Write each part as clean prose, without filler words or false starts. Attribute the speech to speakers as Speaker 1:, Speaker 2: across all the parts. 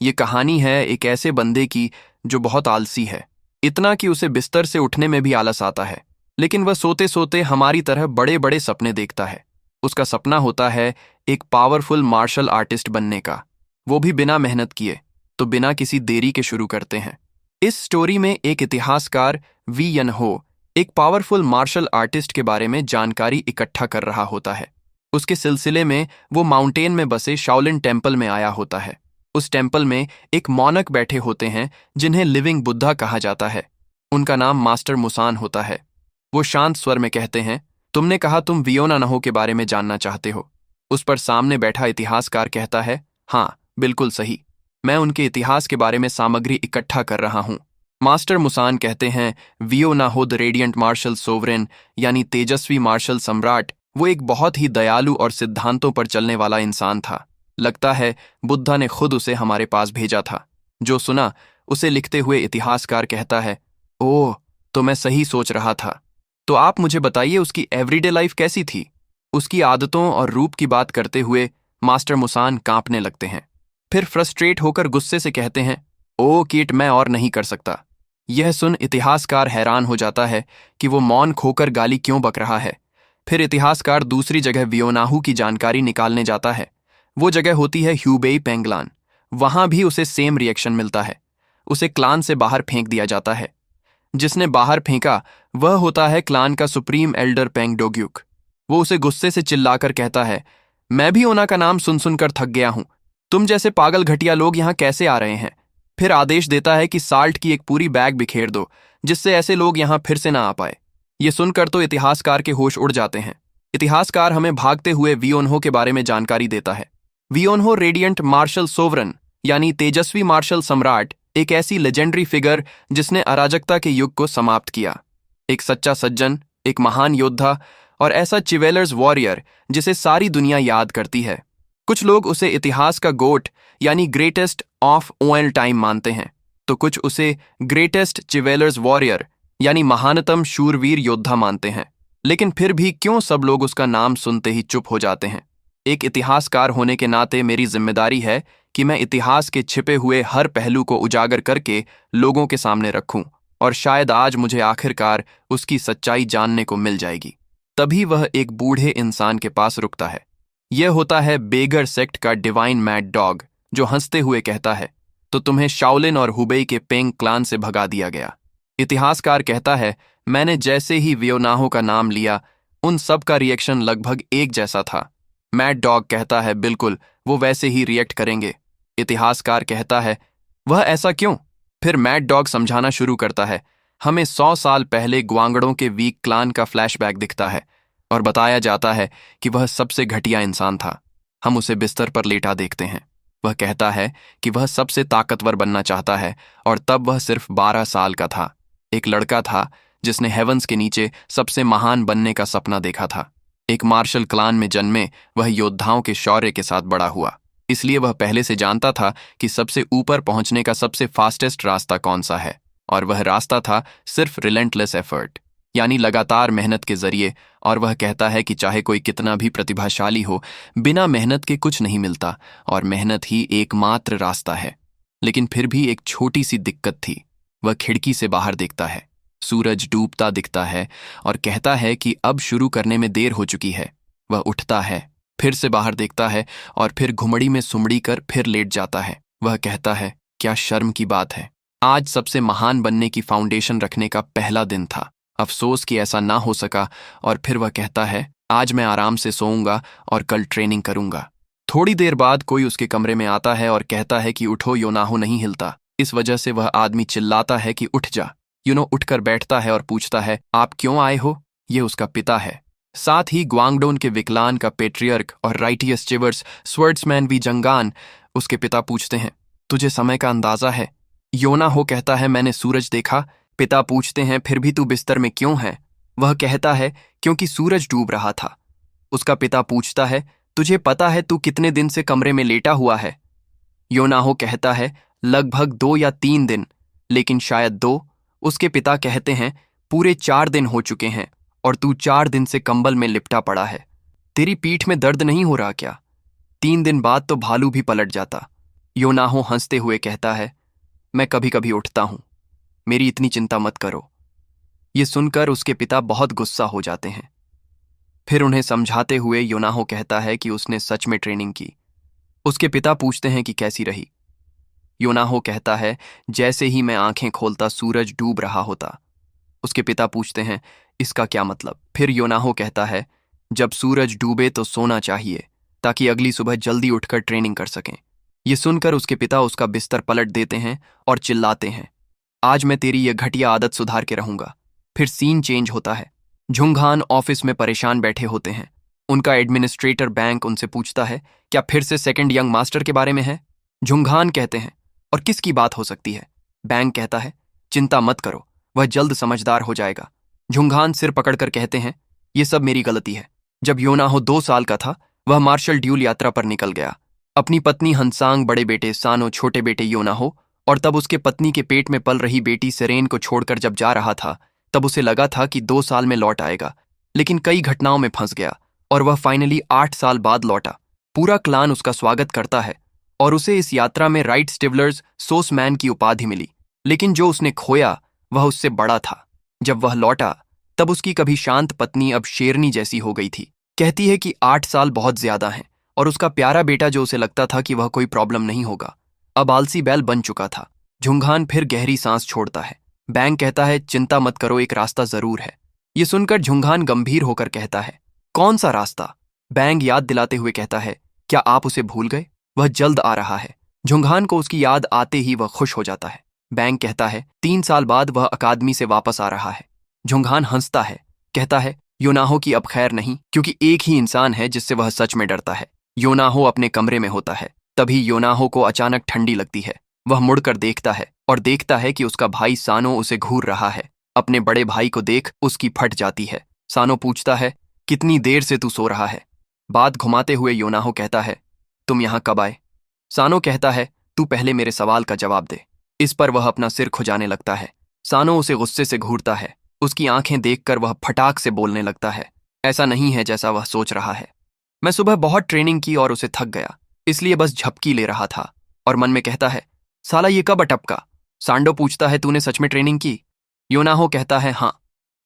Speaker 1: ये कहानी है एक ऐसे बंदे की जो बहुत आलसी है, इतना कि उसे बिस्तर से उठने में भी आलस आता है। लेकिन वह सोते सोते हमारी तरह बड़े बड़े सपने देखता है। उसका सपना होता है एक पावरफुल मार्शल आर्टिस्ट बनने का, वो भी बिना मेहनत किए। तो बिना किसी देरी के शुरू करते हैं। इस स्टोरी में एक इतिहासकार वी यन हो एक पावरफुल मार्शल आर्टिस्ट के बारे में जानकारी इकट्ठा कर रहा होता है। उसके सिलसिले में वो माउंटेन में बसे शाओलिन टेम्पल में आया होता है। उस टेम्पल में एक मॉनक बैठे होते हैं जिन्हें लिविंग बुद्धा कहा जाता है। उनका नाम मास्टर मुसान होता है। वो शांत स्वर में कहते हैं, तुमने कहा तुम वियोना नहो के बारे में जानना चाहते हो। उस पर सामने बैठा इतिहासकार कहता है, हाँ बिल्कुल सही, मैं उनके इतिहास के बारे में सामग्री इकट्ठा कर रहा हूँ। मास्टर मुसान कहते हैं, वियोना हो द रेडियंट मार्शल सोवरेन यानी तेजस्वी मार्शल सम्राट, वो एक बहुत ही दयालु और सिद्धांतों पर चलने वाला इंसान था। लगता है बुद्धा ने खुद उसे हमारे पास भेजा था। जो सुना उसे लिखते हुए इतिहासकार कहता है, ओह तो मैं सही सोच रहा था। तो आप मुझे बताइए उसकी एवरीडे लाइफ कैसी थी। उसकी आदतों और रूप की बात करते हुए मास्टर मुसान कांपने लगते हैं। फिर फ्रस्ट्रेट होकर गुस्से से कहते हैं, ओ कीट मैं और नहीं कर सकता। यह सुन इतिहासकार हैरान हो जाता है कि वो मौन खोकर गाली क्यों बक रहा है। फिर इतिहासकार दूसरी जगह वियोनाहू की जानकारी निकालने जाता है। वो जगह होती है ह्यूबेई पेंगलान। वहां भी उसे सेम रिएक्शन मिलता है। उसे क्लान से बाहर फेंक दिया जाता है। जिसने बाहर फेंका वह होता है क्लान का सुप्रीम एल्डर पेंग डोग्युक। वो उसे गुस्से से चिल्लाकर कहता है, मैं भी ओना का नाम सुन सुनकर थक गया हूं। तुम जैसे पागल घटिया लोग यहां कैसे आ रहे हैं। फिर आदेश देता है कि साल्ट की एक पूरी बैग बिखेर दो, जिससे ऐसे लोग यहां फिर से ना आ पाए। ये सुनकर तो इतिहासकार के होश उड़ जाते हैं। इतिहासकार हमें भागते हुए वियोनहो के बारे में जानकारी देता है। वियोनहो रेडियंट मार्शल सोवरन यानी तेजस्वी मार्शल सम्राट, एक ऐसी लेजेंडरी फिगर जिसने अराजकता के युग को समाप्त किया। एक सच्चा सज्जन, एक महान योद्धा और ऐसा चिवेलर्स वॉरियर जिसे सारी दुनिया याद करती है। कुछ लोग उसे इतिहास का गोट यानी ग्रेटेस्ट ऑफ ऑल टाइम मानते हैं, तो कुछ उसे ग्रेटेस्ट चिवेलर्स वॉरियर यानी महानतम शूरवीर योद्धा मानते हैं। लेकिन फिर भी क्यों सब लोग उसका नाम सुनते ही चुप हो जाते हैं। एक इतिहासकार होने के नाते मेरी जिम्मेदारी है कि मैं इतिहास के छिपे हुए हर पहलू को उजागर करके लोगों के सामने रखूं, और शायद आज मुझे आखिरकार उसकी सच्चाई जानने को मिल जाएगी। तभी वह एक बूढ़े इंसान के पास रुकता है। यह होता है बेगर सेक्ट का डिवाइन मैड डॉग, जो हंसते हुए कहता है, तो तुम्हें शाओलिन और हुबेई के पेंग क्लान से भगा दिया गया। इतिहासकार कहता है, मैंने जैसे ही वियोनाहो का नाम लिया उन सब का रिएक्शन लगभग एक जैसा था। मैड डॉग कहता है, बिल्कुल वो वैसे ही रिएक्ट करेंगे। इतिहासकार कहता है, वह ऐसा क्यों। फिर मैड डॉग समझाना शुरू करता है। हमें 100 साल पहले ग्वांगड़ों के वीक क्लान का फ्लैशबैक दिखता है और बताया जाता है कि वह सबसे घटिया इंसान था। हम उसे बिस्तर पर लेटा देखते हैं। वह कहता है कि वह सबसे ताकतवर बनना चाहता है, और तब वह सिर्फ 12 साल का था। एक लड़का था जिसने हेवंस के नीचे सबसे महान बनने का सपना देखा था। एक मार्शल क्लान में जन्मे वह योद्धाओं के शौर्य के साथ बड़ा हुआ, इसलिए वह पहले से जानता था कि सबसे ऊपर पहुंचने का सबसे फास्टेस्ट रास्ता कौन सा है, और वह रास्ता था सिर्फ रिलेंटलेस एफर्ट यानी लगातार मेहनत के जरिए। और वह कहता है कि चाहे कोई कितना भी प्रतिभाशाली हो, बिना मेहनत के कुछ नहीं मिलता, और मेहनत ही एकमात्र रास्ता है। लेकिन फिर भी एक छोटी सी दिक्कत थी। वह खिड़की से बाहर देखता है, सूरज डूबता दिखता है, और कहता है कि अब शुरू करने में देर हो चुकी है। वह उठता है, फिर से बाहर देखता है, और फिर घुमड़ी में सुमड़ी कर फिर लेट जाता है। वह कहता है, क्या शर्म की बात है, आज सबसे महान बनने की फाउंडेशन रखने का पहला दिन था। अफसोस कि ऐसा ना हो सका। और फिर वह कहता है, आज मैं आराम से सोऊंगा और कल ट्रेनिंग करूंगा। थोड़ी देर बाद कोई उसके कमरे में आता है और कहता है कि उठो, योनाहो नहीं हिलता। इस वजह से वह आदमी चिल्लाता है कि उठ जा। यूनो उठकर बैठता है और पूछता है, आप क्यों आए हो। ये उसका पिता है। साथ ही ग्वांगडोन के विकलान का पेट्रियर्क और राइटियस चिवर्स स्वर्ड्समैन वी जंगान उसके पिता पूछते हैं, तुझे समय का अंदाजा है। योनाहो कहता है, मैंने सूरज देखा। पिता पूछते हैं, फिर भी तू बिस्तर में क्यों है। वह कहता है, क्योंकि सूरज डूब रहा था। उसका पिता पूछता है, तुझे पता है तू कितने दिन से कमरे में लेटा हुआ है। योनाहो कहता है, लगभग 2 या 3 दिन, लेकिन शायद 2। उसके पिता कहते हैं, पूरे 4 दिन हो चुके हैं और तू 4 दिन से कंबल में लिपटा पड़ा है। तेरी पीठ में दर्द नहीं हो रहा क्या। 3 दिन बाद तो भालू भी पलट जाता। योनाहो हंसते हुए कहता है, मैं कभी कभी उठता हूं, मेरी इतनी चिंता मत करो। ये सुनकर उसके पिता बहुत गुस्सा हो जाते हैं। फिर उन्हें समझाते हुए योनाहो कहता है कि उसने सच में ट्रेनिंग की। उसके पिता पूछते हैं कि कैसी रही। योनाहो कहता है, जैसे ही मैं आंखें खोलता सूरज डूब रहा होता। उसके पिता पूछते हैं, इसका क्या मतलब? फिर योनाहो कहता है, जब सूरज डूबे तो सोना चाहिए ताकि अगली सुबह जल्दी उठकर ट्रेनिंग कर सकें। ये सुनकर उसके पिता उसका बिस्तर पलट देते हैं और चिल्लाते हैं, आज मैं तेरी यह घटिया आदत सुधार के रहूंगा। फिर सीन चेंज होता है। झुंघान ऑफिस में परेशान बैठे होते हैं। उनका एडमिनिस्ट्रेटर बैंक उनसे पूछता है, क्या फिर से सेकंड यंग मास्टर के बारे में है? झुंघान कहते हैं, और किसकी बात हो सकती है? बैंक कहता है, चिंता मत करो, वह जल्द समझदार हो जाएगा। झुंघान सिर पकड़कर कहते हैं, ये सब मेरी गलती है। जब योनाहो 2 साल का था, वह मार्शल ड्यूल यात्रा पर निकल गया। अपनी पत्नी हंसांग, बड़े बेटे सानो, छोटे बेटे योनाहो और तब उसके पत्नी के पेट में पल रही बेटी सेरेन को छोड़कर जब जा रहा था, तब उसे लगा था कि 2 साल में लौट आएगा, लेकिन कई घटनाओं में फंस गया और वह फाइनली 8 साल बाद लौटा। पूरा क्लान उसका स्वागत करता है और उसे इस यात्रा में राइट स्टिवलर्स सोसमैन की उपाधि मिली। लेकिन जो उसने खोया वह उससे बड़ा था। जब वह लौटा तब उसकी कभी शांत पत्नी अब शेरनी जैसी हो गई थी। कहती है कि 8 साल बहुत ज्यादा हैं और उसका प्यारा बेटा, जो उसे लगता था कि वह कोई प्रॉब्लम नहीं होगा, अब आलसी बैल बन चुका था। झुंघान फिर गहरी सांस छोड़ता है। बैंक कहता है, चिंता मत करो, एक रास्ता जरूर है। ये सुनकर झुंघान गंभीर होकर कहता है, कौन सा रास्ता? बैंक याद दिलाते हुए कहता है, क्या आप उसे भूल गए? वह जल्द आ रहा है। झुंघान को उसकी याद आते ही वह खुश हो जाता है। बैंक कहता है, 3 साल बाद वह अकादमी से वापस आ रहा है। झुंघान हंसता है, कहता है, योनाहो की अब खैर नहीं, क्योंकि एक ही इंसान है जिससे वह सच में डरता है। योनाहो अपने कमरे में होता है। तभी योनाहो को अचानक ठंडी लगती है। वह मुड़कर देखता है और देखता है कि उसका भाई सानो उसे घूर रहा है। अपने बड़े भाई को देख उसकी फट जाती है। सानो पूछता है, कितनी देर से तू सो रहा है? बात घुमाते हुए योनाहो कहता है, तुम यहां कब आए? सानो कहता है, तू पहले मेरे सवाल का जवाब दे। इस पर वह अपना सिर खुजाने लगता है। सानो उसे गुस्से से घूरता है। उसकी आंखें देखकर वह फटाक से बोलने लगता है, ऐसा नहीं है जैसा वह सोच रहा है। मैं सुबह बहुत ट्रेनिंग की और उसे थक गया, इसलिए बस झपकी ले रहा था। और मन में कहता है, साला ये कब अटपका? सांडो पूछता है, तूने सच में ट्रेनिंग की? योनाहो कहता है, हाँ।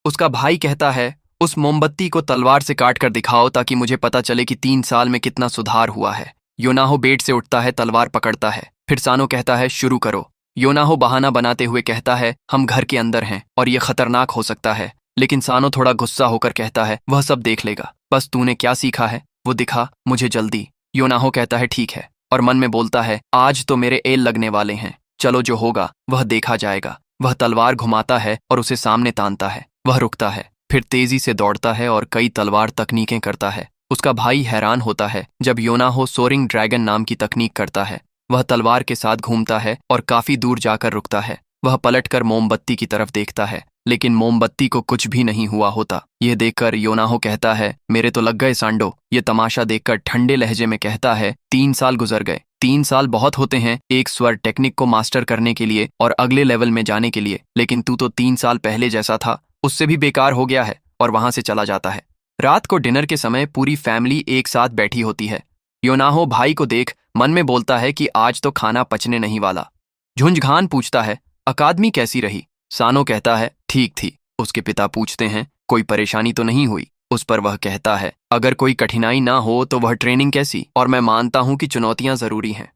Speaker 1: उसका भाई कहता है, उस मोमबत्ती को तलवार से काट कर दिखाओ ताकि मुझे पता चले कि 3 साल में कितना सुधार हुआ है। योनाहो बेड से उठता है, तलवार पकड़ता है। फिर सानो कहता है, शुरू करो। योनाहो बहाना बनाते हुए कहता है, हम घर के अंदर हैं और यह खतरनाक हो सकता है। लेकिन सानो थोड़ा गुस्सा होकर कहता है, वह सब देख लेगा, बस तूने क्या सीखा है वो दिखा मुझे जल्दी। योनाहो कहता है, ठीक है, और मन में बोलता है, आज तो मेरे एल लगने वाले हैं, चलो जो होगा वह देखा जाएगा। वह तलवार घुमाता है और उसे सामने तानता है। वह रुकता है, फिर तेजी से दौड़ता है और कई तलवार तकनीकें करता है। उसका भाई हैरान होता है जब योनाहो सोरिंग ड्रैगन नाम की तकनीक करता है। वह तलवार के साथ घूमता है और काफी दूर जाकर रुकता है। वह पलटकर मोमबत्ती की तरफ देखता है, लेकिन मोमबत्ती को कुछ भी नहीं हुआ होता। यह देखकर योनाहो कहता है, मेरे तो लग गए सांडो। ये तमाशा देखकर ठंडे लहजे में कहता है, 3 साल गुजर गए। 3 साल बहुत होते हैं एक स्वर टेक्निक को मास्टर करने के लिए और अगले लेवल में जाने के लिए, लेकिन तू तो 3 साल पहले जैसा था उससे भी बेकार हो गया है। और वहां से चला जाता है। रात को डिनर के समय पूरी फैमिली एक साथ बैठी होती है। योनाहो भाई को देख मन में बोलता है कि आज तो खाना पचने नहीं वाला। झुंझघान पूछता है, अकादमी कैसी रही? सानो कहता है, ठीक थी। उसके पिता पूछते हैं, कोई परेशानी तो नहीं हुई? उस पर वह कहता है, अगर कोई कठिनाई ना हो तो वह ट्रेनिंग कैसी? और मैं मानता हूं कि चुनौतियां जरूरी हैं।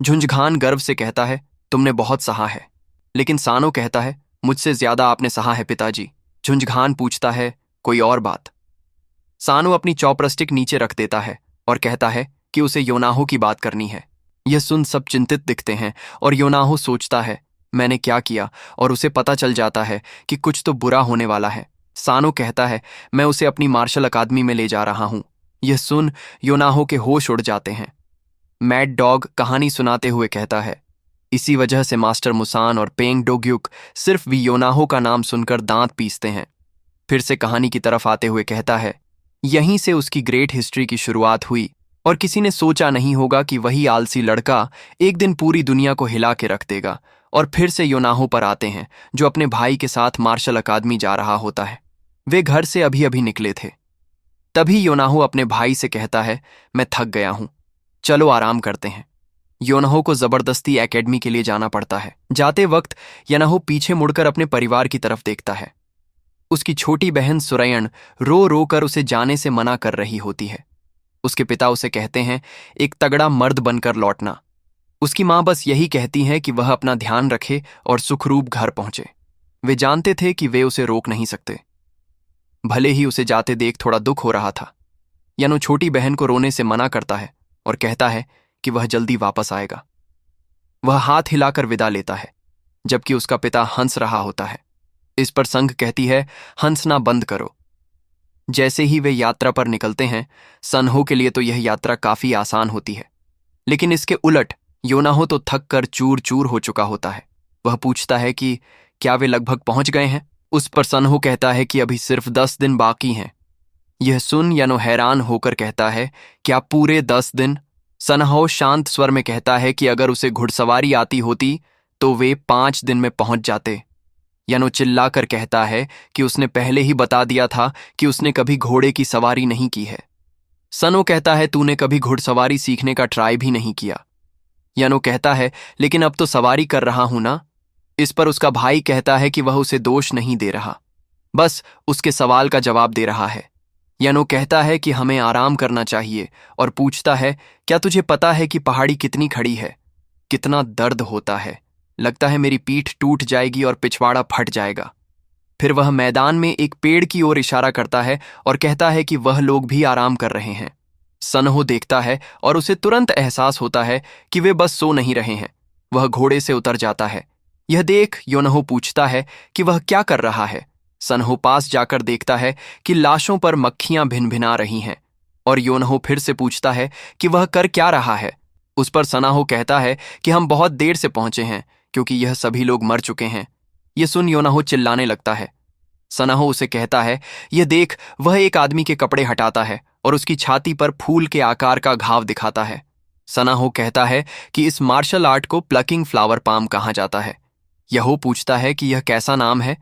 Speaker 1: झुंझघान गर्व से कहता है, तुमने बहुत सहा है। लेकिन सानो कहता है, मुझसे ज्यादा आपने सहा है पिताजी। झुंझघान पूछता है, कोई और बात? सानो अपनी चॉपस्टिक नीचे रख देता है और कहता है कि उसे योनाहो की बात करनी है। यह सुन सब चिंतित दिखते हैं और योनाहो सोचता है, मैंने क्या किया? और उसे पता चल जाता है कि कुछ तो बुरा होने वाला है। सानो कहता है, मैं उसे अपनी मार्शल अकादमी में ले जा रहा हूं। यह सुन योनाहो के होश उड़ जाते हैं। मैड डॉग कहानी सुनाते हुए कहता है, इसी वजह से मास्टर मुसान और पेंग डोग्युक सिर्फ भी योनाहो का नाम सुनकर दांत पीसते हैं। फिर से कहानी की तरफ आते हुए कहता है, यहीं से उसकी ग्रेट हिस्ट्री की शुरुआत हुई और किसी ने सोचा नहीं होगा कि वही आलसी लड़का एक दिन पूरी दुनिया को हिला के रख देगा। और फिर से योनाहो पर आते हैं, जो अपने भाई के साथ मार्शल अकादमी जा रहा होता है। वे घर से अभी अभी निकले थे। तभी योनाहो अपने भाई से कहता है, मैं थक गया हूं, चलो आराम करते हैं। योनहो को जबरदस्ती एकेडमी के लिए जाना पड़ता है। जाते वक्त योनहो पीछे मुड़कर अपने परिवार की तरफ देखता है। उसकी छोटी बहन सुरैयन रो रो कर उसे जाने से मना कर रही होती है। उसके पिता उसे कहते हैं एक तगड़ा मर्द बनकर लौटना। उसकी माँ बस यही कहती है कि वह अपना ध्यान रखे और सुखरूप घर पहुंचे। वे जानते थे कि वे उसे रोक नहीं सकते। भले ही उसे जाते देख थोड़ा दुख हो रहा था, यानो छोटी बहन को रोने से मना करता है और कहता है कि वह जल्दी वापस आएगा। वह हाथ हिलाकर विदा लेता है, जबकि उसका पिता हंस रहा होता है। इस पर संघ कहती है हंसना बंद करो। जैसे ही वे यात्रा पर निकलते हैं, सनहो के लिए तो यह यात्रा काफी आसान होती है, लेकिन इसके उलट योनहो तो थक कर चूर चूर हो चुका होता है। वह पूछता है कि क्या वे लगभग पहुंच गए हैं। उस पर सनहो कहता है कि अभी सिर्फ 10 दिन बाकी हैं। यह सुन यानो हैरान होकर कहता है क्या पूरे 10 दिन? सनहो शांत स्वर में कहता है कि अगर उसे घुड़सवारी आती होती तो वे 5 दिन में पहुंच जाते। यानो चिल्लाकर कहता है कि उसने पहले ही बता दिया था कि उसने कभी घोड़े की सवारी नहीं की है। सनो कहता है तूने कभी घुड़सवारी सीखने का ट्राई भी नहीं किया। यानो कहता है लेकिन अब तो सवारी कर रहा हूं ना। इस पर उसका भाई कहता है कि वह उसे दोष नहीं दे रहा, बस उसके सवाल का जवाब दे रहा है। यानो कहता है कि हमें आराम करना चाहिए और पूछता है क्या तुझे पता है कि पहाड़ी कितनी खड़ी है, कितना दर्द होता है, लगता है मेरी पीठ टूट जाएगी और पिछवाड़ा फट जाएगा। फिर वह मैदान में एक पेड़ की ओर इशारा करता है और कहता है कि वह लोग भी आराम कर रहे हैं। सनहो देखता है और उसे तुरंत एहसास होता है कि वे बस सो नहीं रहे हैं। वह घोड़े से उतर जाता है। यह देख योनहो पूछता है कि वह क्या कर रहा है। सनहो पास जाकर देखता है कि लाशों पर मक्खियां भिनभिना रही हैं और योनहो फिर से पूछता है कि वह कर क्या रहा है। उस पर सनाहो कहता है कि हम बहुत देर से पहुंचे हैं क्योंकि यह सभी लोग मर चुके हैं। यह सुन योनहो चिल्लाने लगता है। सनाहो उसे कहता है यह देख। वह एक आदमी के कपड़े हटाता है और उसकी छाती पर फूल के आकार का घाव दिखाता है। सनाहो कहता है कि इस मार्शल आर्ट को प्लकिंग फ्लावर पाम कहा जाता है। यहो पूछता है कि यह कैसा नाम है।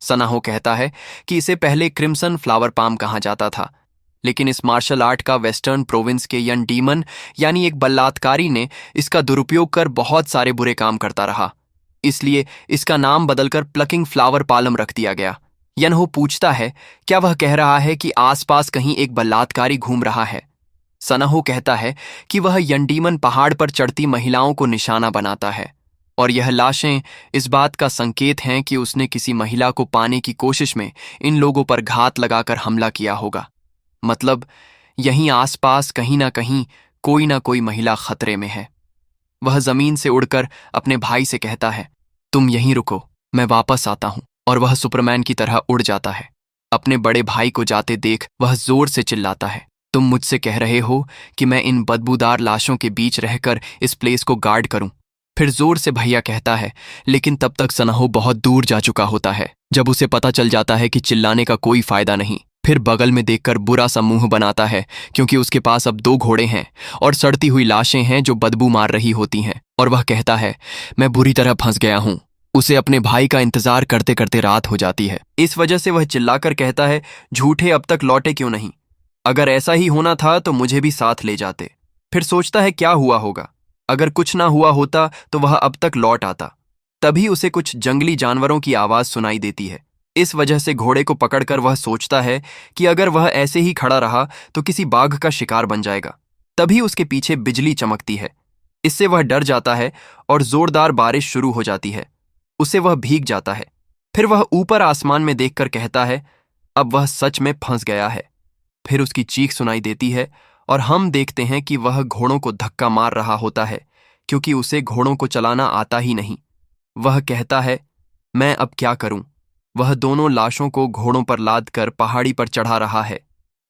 Speaker 1: सनाहो कहता है कि इसे पहले क्रिम्सन फ्लावर पाम कहा जाता था, लेकिन इस मार्शल आर्ट का वेस्टर्न प्रोविंस के यन डीमन यानी एक बलात्कारी ने इसका दुरुपयोग कर बहुत सारे बुरे काम करता रहा, इसलिए इसका नाम बदलकर प्लकिंग फ्लावर पालम रख दिया गया। यनहो पूछता है क्या वह कह रहा है कि आसपास कहीं एक बलात्कारी घूम रहा है। सनाहो कहता है कि वह यंडीमन पहाड़ पर चढ़ती महिलाओं को निशाना बनाता है और यह लाशें इस बात का संकेत हैं कि उसने किसी महिला को पाने की कोशिश में इन लोगों पर घात लगाकर हमला किया होगा। मतलब यहीं आसपास कहीं ना कोई महिला खतरे में है। वह जमीन से उड़कर अपने भाई से कहता है तुम यहीं रुको, मैं वापस आता हूं। और वह सुपरमैन की तरह उड़ जाता है। अपने बड़े भाई को जाते देख वह जोर से चिल्लाता है तुम मुझसे कह रहे हो कि मैं इन बदबूदार लाशों के बीच रहकर इस प्लेस को गार्ड करूं। फिर जोर से भैया कहता है, लेकिन तब तक सनाहो बहुत दूर जा चुका होता है। जब उसे पता चल जाता है कि चिल्लाने का कोई फायदा नहीं, फिर बगल में देखकर बुरा सा मुंह बनाता है क्योंकि उसके पास अब 2 घोड़े हैं और सड़ती हुई लाशें हैं जो बदबू मार रही होती हैं। और वह कहता है मैं बुरी तरह फंस गया हूं। उसे अपने भाई का इंतजार करते करते रात हो जाती है। इस वजह से वह चिल्लाकर कहता है झूठे, अब तक लौटे क्यों नहीं? अगर ऐसा ही होना था तो मुझे भी साथ ले जाते। फिर सोचता है क्या हुआ होगा, अगर कुछ ना हुआ होता तो वह अब तक लौट आता। तभी उसे कुछ जंगली जानवरों की आवाज सुनाई देती है। इस वजह से घोड़े को पकड़कर वह सोचता है कि अगर वह ऐसे ही खड़ा रहा तो किसी बाघ का शिकार बन जाएगा। तभी उसके पीछे बिजली चमकती है। इससे वह डर जाता है और जोरदार बारिश शुरू हो जाती है। उसे वह भीग जाता है। फिर वह ऊपर आसमान में देखकर कहता है अब वह सच में फंस गया है। फिर उसकी चीख सुनाई देती है और हम देखते हैं कि वह घोड़ों को धक्का मार रहा होता है क्योंकि उसे घोड़ों को चलाना आता ही नहीं। वह कहता है मैं अब क्या करूं? वह दोनों लाशों को घोड़ों पर लाद कर पहाड़ी पर चढ़ा रहा है।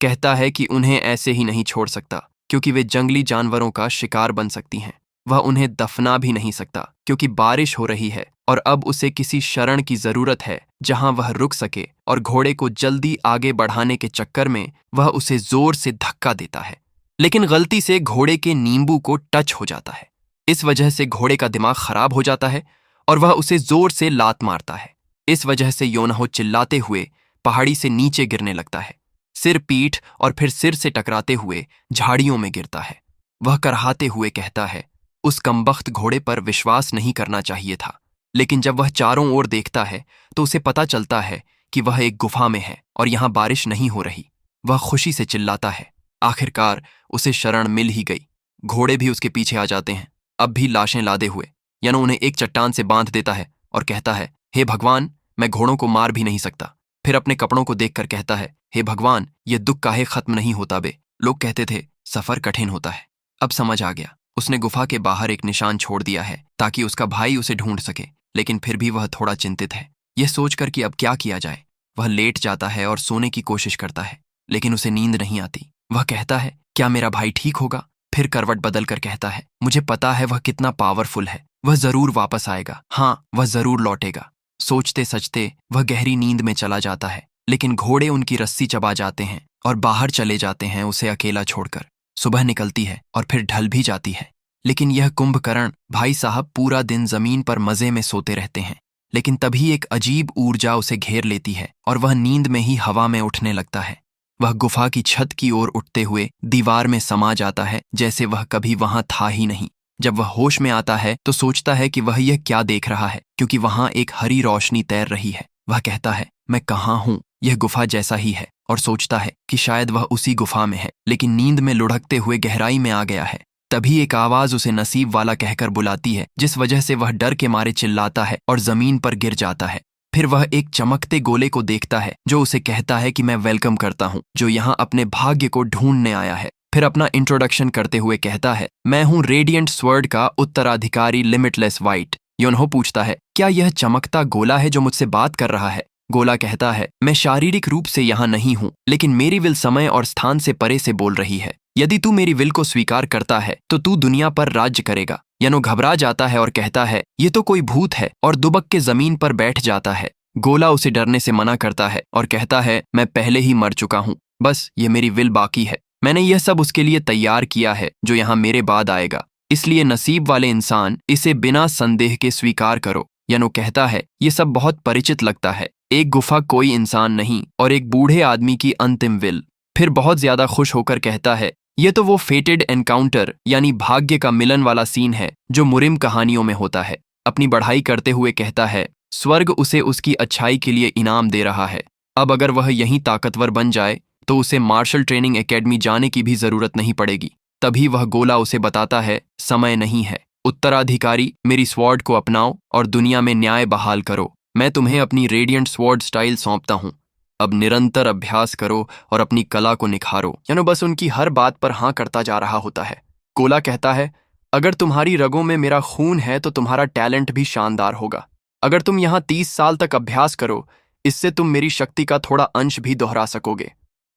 Speaker 1: कहता है कि उन्हें ऐसे ही नहीं छोड़ सकता क्योंकि वे जंगली जानवरों का शिकार बन सकती हैं। वह उन्हें दफना भी नहीं सकता क्योंकि बारिश हो रही है और अब उसे किसी शरण की जरूरत है जहां वह रुक सके। और घोड़े को जल्दी आगे बढ़ाने के चक्कर में वह उसे जोर से धक्का देता है, लेकिन गलती से घोड़े के नींबू को टच हो जाता है। इस वजह से घोड़े का दिमाग खराब हो जाता है और वह उसे जोर से लात मारता है। इस वजह से योनहो चिल्लाते हुए पहाड़ी से नीचे गिरने लगता है। सिर, पीठ और फिर सिर से टकराते हुए झाड़ियों में गिरता है। वह करहाते हुए कहता है उस कमबख्त घोड़े पर विश्वास नहीं करना चाहिए था, लेकिन जब वह चारों ओर देखता है तो उसे पता चलता है कि वह एक गुफा में है और यहाँ बारिश नहीं हो रही। वह खुशी से चिल्लाता है। आखिरकार उसे शरण मिल ही गई। घोड़े भी उसके पीछे आ जाते हैं, अब भी लाशें लादे हुए। यनो उन्हें एक चट्टान से बांध देता है और कहता है, हे भगवान, मैं घोड़ों को मार भी नहीं सकता। फिर अपने कपड़ों को देखकर कहता है, हे भगवान, ये दुख काहे खत्म नहीं होता बे। लोग कहते थे सफर कठिन होता है। अब समझ आ गया। उसने गुफा के बाहर एक निशान छोड़ दिया है ताकि उसका भाई उसे ढूंढ सके, लेकिन फिर भी वह थोड़ा चिंतित है। यह सोचकर कि अब क्या किया जाए। वह लेट जाता है और सोने की कोशिश करता है, लेकिन उसे नींद नहीं आती। वह कहता है, क्या मेरा भाई ठीक होगा? फिर करवट बदल कर कहता है, मुझे पता है वह कितना पावरफुल है। वह जरूर वापस आएगा। हाँ, वह जरूर लौटेगा। सोचते सचते वह गहरी नींद में चला जाता है, लेकिन घोड़े उनकी रस्सी चबा जाते हैं और बाहर चले जाते हैं उसे अकेला छोड़कर। सुबह निकलती है और फिर ढल भी जाती है, लेकिन यह कुंभकर्ण भाई साहब पूरा दिन जमीन पर मजे में सोते रहते हैं। लेकिन तभी एक अजीब ऊर्जा उसे घेर लेती है और वह नींद में ही हवा में उठने लगता है। वह गुफा की छत की ओर उठते हुए दीवार में समा जाता है, जैसे वह कभी वहां था ही नहीं। जब वह होश में आता है तो सोचता है कि वह यह क्या देख रहा है, क्योंकि वहां एक हरी रोशनी तैर रही है। वह कहता है, मैं कहाँ हूँ? यह गुफा जैसा ही है, और सोचता है कि शायद वह उसी गुफा में है, लेकिन नींद में लुढ़कते हुए गहराई में आ गया है। तभी एक आवाज उसे नसीब वाला कहकर बुलाती है, जिस वजह से वह डर के मारे चिल्लाता है और जमीन पर गिर जाता है। फिर वह एक चमकते गोले को देखता है जो उसे कहता है कि मैं वेलकम करता हूँ, जो यहाँ अपने भाग्य को ढूंढने आया है। फिर अपना इंट्रोडक्शन करते हुए कहता है, मैं हूँ रेडिएंट स्वर्ड का उत्तराधिकारी लिमिटलेस वाइट। योनहो पूछता है, क्या यह चमकता गोला है जो मुझसे बात कर रहा है? गोला कहता है, मैं शारीरिक रूप से यहाँ नहीं हूँ, लेकिन मेरी विल समय और स्थान से परे से बोल रही है। यदि तू मेरी विल को स्वीकार करता है तो तू दुनिया पर राज्य करेगा। यनो घबरा जाता है और कहता है, ये तो कोई भूत है, और दुबक के जमीन पर बैठ जाता है। गोला उसे डरने से मना करता है और कहता है, मैं पहले ही मर चुका हूँ, बस ये मेरी विल बाकी है। मैंने यह सब उसके लिए तैयार किया है जो यहाँ मेरे बाद आएगा, इसलिए नसीब वाले इंसान इसे बिना संदेह के स्वीकार करो। यनो कहता है, ये सब बहुत परिचित लगता है, एक गुफा कोई इंसान नहीं और एक बूढ़े आदमी की अंतिम विल। फिर बहुत ज्यादा खुश होकर कहता है, ये तो वो फेटेड एनकाउंटर यानी भाग्य का मिलन वाला सीन है जो मुरिम कहानियों में होता है। अपनी बढ़ाई करते हुए कहता है, स्वर्ग उसे उसकी अच्छाई के लिए इनाम दे रहा है। अब अगर वह यहीं ताकतवर बन जाए तो उसे मार्शल ट्रेनिंग एकेडमी जाने की भी जरूरत नहीं पड़ेगी। तभी वह गोला उसे बताता है, समय नहीं है। उत्तराधिकारी, मेरी स्वॉर्ड को अपनाओ और दुनिया में न्याय बहाल करो। मैं तुम्हें अपनी रेडिएंट स्वॉर्ड स्टाइल सौंपता हूँ। अब निरंतर अभ्यास करो और अपनी कला को निखारो। यानो बस उनकी हर बात पर हाँ करता जा रहा होता है। गोला कहता है, अगर तुम्हारी रगों में मेरा खून है तो तुम्हारा टैलेंट भी शानदार होगा। अगर तुम यहाँ 30 साल तक अभ्यास करो, इससे तुम मेरी शक्ति का थोड़ा अंश भी दोहरा सकोगे।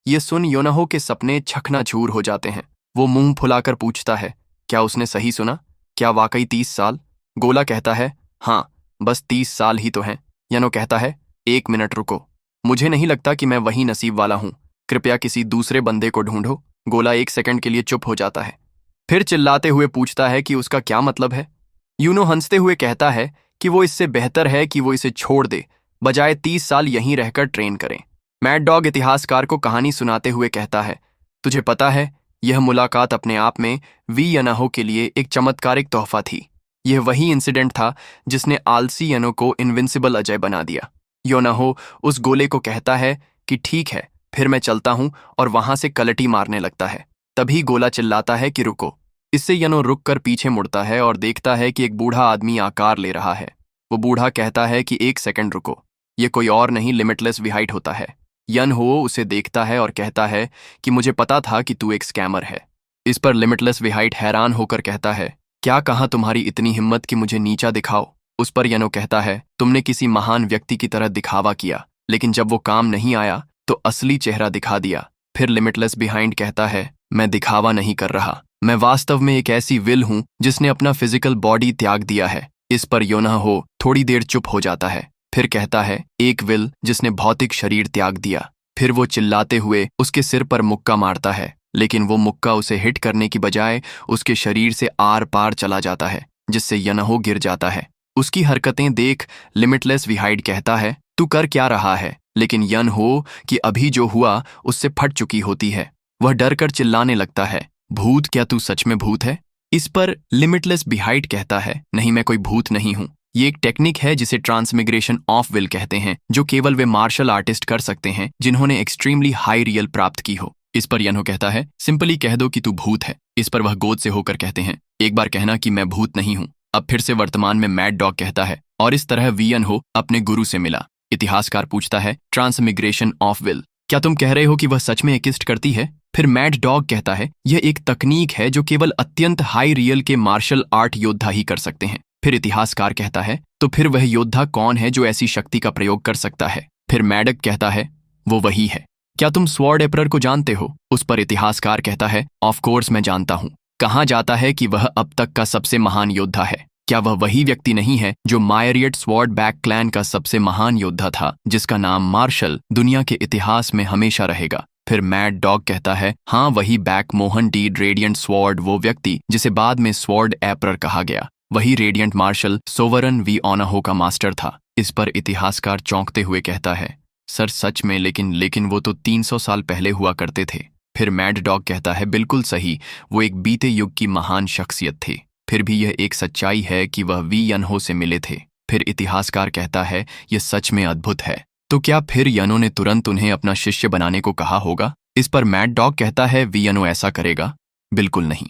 Speaker 1: ये सुन योनाहो के सपने छकनाचूर हो जाते हैं। वो मुंह फुलाकर पूछता है, क्या उसने सही सुना? क्या वाकई 30 साल? गोला कहता है, हाँ, बस 30 साल ही तो हैं। यानो कहता है, 1 मिनट रुको, मुझे नहीं लगता कि मैं वही नसीब वाला हूँ। कृपया किसी दूसरे बंदे को ढूंढो। गोला 1 सेकंड के लिए चुप हो जाता है, फिर चिल्लाते हुए पूछता है कि उसका क्या मतलब है। यूनो हंसते हुए कहता है कि वो इससे बेहतर है कि वो इसे छोड़ दे, बजाय 30 साल यहीं रहकर ट्रेन करें। मैड डॉग इतिहासकार को कहानी सुनाते हुए कहता है, तुझे पता है, यह मुलाकात अपने आप में वी यनाहो के लिए एक चमत्कारिक तोहफा थी। यह वही इंसिडेंट था जिसने आलसी यनो को इनविंसिबल अजय बना दिया। योनाहो उस गोले को कहता है कि ठीक है, फिर मैं चलता हूं, और वहां से कलटी मारने लगता है। तभी गोला चिल्लाता है कि रुको। इससे यनो रुक कर पीछे मुड़ता है और देखता है कि एक बूढ़ा आदमी आकार ले रहा है। वो बूढ़ा कहता है कि 1 सेकंड रुको, ये कोई और नहीं लिमिटलेस विहाइट होता है। यन हो उसे देखता है और कहता है कि मुझे पता था कि तू एक स्कैमर है। इस पर लिमिटलेस विहाइट हैरान होकर कहता है, क्या कहा तुम्हारी इतनी हिम्मत कि मुझे नीचा दिखाओ? उस पर यनो कहता है, तुमने किसी महान व्यक्ति की तरह दिखावा किया, लेकिन जब वो काम नहीं आया तो असली चेहरा दिखा दिया। फिर लिमिटलेस बिहाइंड कहता है, मैं दिखावा नहीं कर रहा, मैं वास्तव में एक ऐसी विल हूं जिसने अपना फिजिकल बॉडी त्याग दिया है। इस पर योनाहो थोड़ी देर चुप हो जाता है, फिर कहता है, एक विल जिसने भौतिक शरीर त्याग दिया। फिर वो चिल्लाते हुए उसके सिर पर मुक्का मारता है, लेकिन वो मुक्का उसे हिट करने की बजाय उसके शरीर से आर पार चला जाता है, जिससे यनाहो गिर जाता है। उसकी हरकतें देख लिमिटलेस विहाइड कहता है, तू कर क्या रहा है? लेकिन यन हो कि अभी जो हुआ उससे फट चुकी होती है। वह डर कर चिल्लाने लगता है, भूत? क्या तू सच में भूत है? इस पर लिमिटलेस बिहाइट कहता है, नहीं मैं कोई भूत नहीं हूं। ये एक टेक्निक है जिसे ट्रांसमिग्रेशन ऑफ विल कहते हैं, जो केवल वे मार्शल आर्टिस्ट कर सकते हैं जिन्होंने एक्सट्रीमली हाई रियल प्राप्त की हो। इस पर यनो कहता है, सिंपली कह दो कि तू भूत है। इस पर वह गोद से होकर कहते हैं, एक बार कहना कि मैं भूत नहीं हूं। अब फिर से वर्तमान में मैड डॉग कहता है, और इस तरह वियनहो अपने गुरु से मिला। इतिहासकार पूछता है, ट्रांसमिग्रेशन ऑफ विल, क्या तुम कह रहे हो कि वह सच में एक्जिस्ट करती है? फिर मैड डॉग कहता है, यह एक तकनीक है जो केवल अत्यंत हाई रियल के मार्शल आर्ट योद्धा ही कर सकते हैं। फिर इतिहासकार कहता है, तो फिर वह योद्धा कौन है जो ऐसी शक्ति का प्रयोग कर सकता है? फिर मैडक कहता है, वो वही है। क्या तुम स्वॉर्ड एम्परर को जानते हो? उस पर इतिहासकार कहता है, ऑफ कोर्स मैं जानता हूं। कहा जाता है कि वह अब तक का सबसे महान योद्धा है। क्या वह वही व्यक्ति नहीं है जो मायरियट स्वॉर्ड बैक क्लैन का सबसे महान योद्धा था, जिसका नाम मार्शल दुनिया के इतिहास में हमेशा रहेगा? फिर मैड डॉग कहता है, हाँ वही बैक मोहन डीड रेडियंट स्वॉर्ड, वो व्यक्ति जिसे बाद में स्वॉर्ड एम्परर कहा गया। वही रेडियंट मार्शल सोवरन वी ओनाहो का मास्टर था। इस पर इतिहासकार चौंकते हुए कहता है, सर सच में, लेकिन वो तो 300 साल पहले हुआ करते थे। फिर मैड डॉग कहता है, बिल्कुल सही, वो एक बीते युग की महान शख्सियत थे। फिर भी यह एक सच्चाई है कि वह वी यनहो से मिले थे। फिर इतिहासकार कहता है, यह सच में अद्भुत है। तो क्या फिर यनो ने तुरंत उन्हें अपना शिष्य बनाने को कहा होगा? इस पर मैड डॉग कहता है, वी यनो ऐसा करेगा? बिल्कुल नहीं।